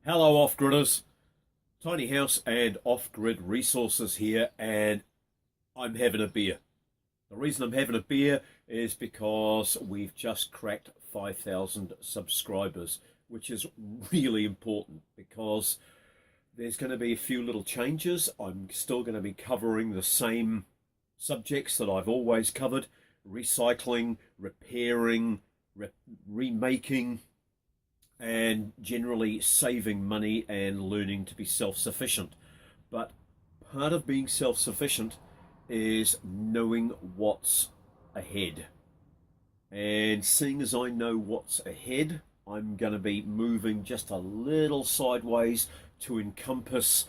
Hello off-gridders, Tiny House and Off-Grid Resources here, and I'm having a beer. The reason I'm having a beer is because we've just cracked 5,000 subscribers, which is really important because there's going to be a few little changes. I'm still going to be covering the same subjects that I've always covered: recycling, repairing, remaking, and generally saving money and learning to be self-sufficient. But part of being self-sufficient is knowing what's ahead. And seeing as I know what's ahead, I'm going to be moving just a little sideways to encompass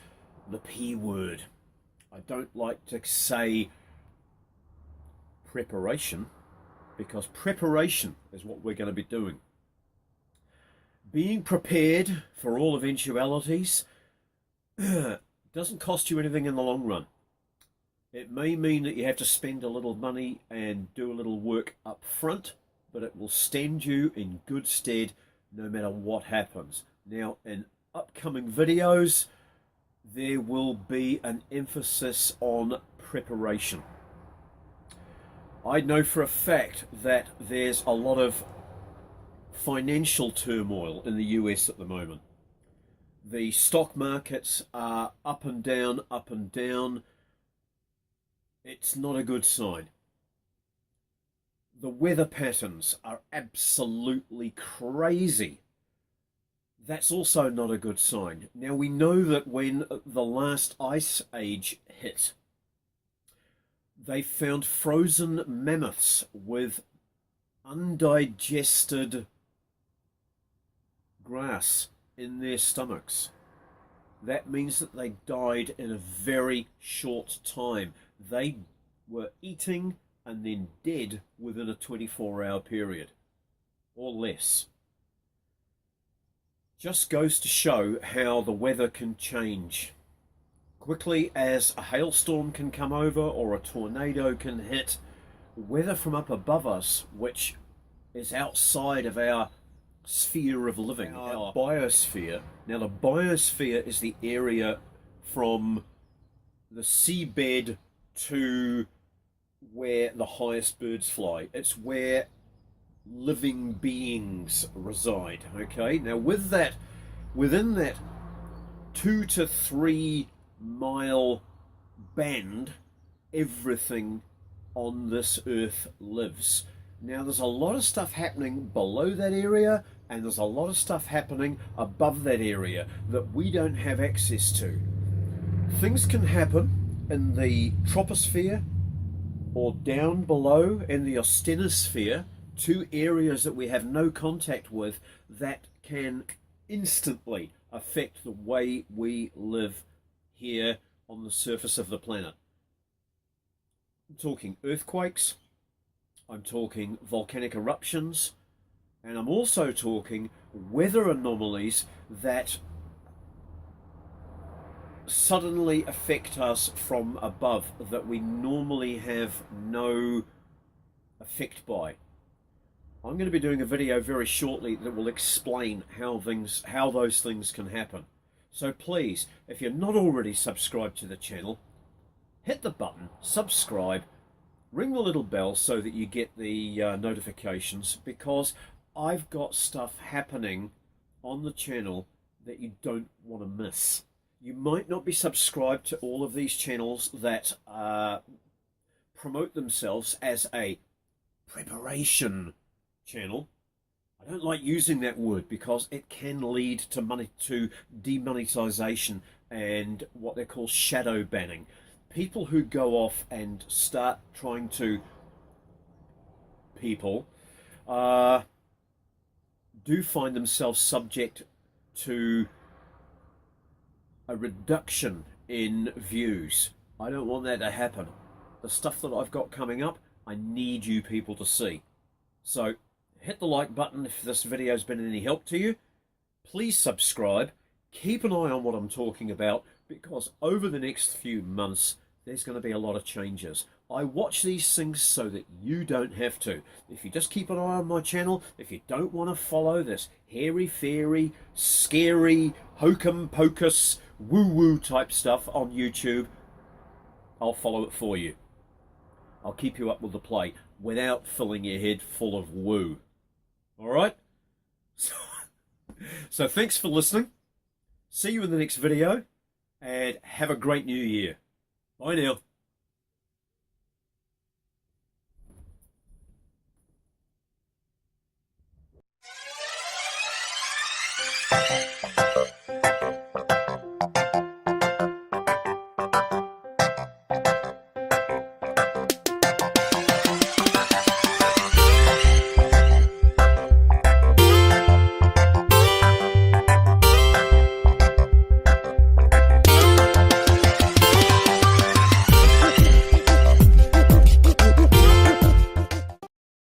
the P word. I don't like to say preparation, because preparation is what we're going to be doing. Being prepared for all eventualities doesn't cost you anything in the long run. It may mean that you have to spend a little money and do a little work up front, but it will stand you in good stead no matter what happens. Now, in upcoming videos, there will be an emphasis on preparation. I know for a fact that there's a lot of financial turmoil in the US at the moment. The stock markets are up and down, up and down. It's not a good sign. The weather patterns are absolutely crazy. That's also not a good sign. Now, we know that when the last ice age hit, they found frozen mammoths with undigested grass in their stomachs. That means that they died in a very short time. They were eating and then dead within a 24-hour period or less. Just goes to show how the weather can change quickly as a hailstorm can come over or a tornado can hit. Weather from up above us, which is outside of our sphere of living, our biosphere. Now, the biosphere is the area from the seabed to where the highest birds fly. It's where living beings reside. Okay, now with that, within that 2 to 3 mile band, everything on this earth lives. Now, there's a lot of stuff happening below that area, and there's a lot of stuff happening above that area that we don't have access to. Things can happen in the troposphere or down below in the asthenosphere, two areas that we have no contact with, that can instantly affect the way we live here on the surface of the planet. I'm talking earthquakes, I'm talking volcanic eruptions, and I'm also talking weather anomalies that suddenly affect us from above that we normally have no effect by. I'm going to be doing a video very shortly that will explain how those things can happen. So please, if you're not already subscribed to the channel, hit the button, subscribe, ring the little bell so that you get the notifications, because I've got stuff happening on the channel that you don't want to miss. You might not be subscribed to all of these channels that promote themselves as a preparation channel. I don't like using that word because it can lead to demonetization and what they call shadow banning. People who go off and start trying to do find themselves subject to a reduction in views. I don't want that to happen. The stuff that I've got coming up, I need you people to see. So hit the like button if this video has been any help to you. Please subscribe. Keep an eye on what I'm talking about, because over the next few months there's going to be a lot of changes. I watch these things so that you don't have to. If you just keep an eye on my channel, if you don't want to follow this hairy-fairy, scary, hocum-pocus, woo-woo type stuff on YouTube, I'll follow it for you. I'll keep you up with the play without filling your head full of woo. Alright? So thanks for listening. See you in the next video, and have a great new year. Bye now.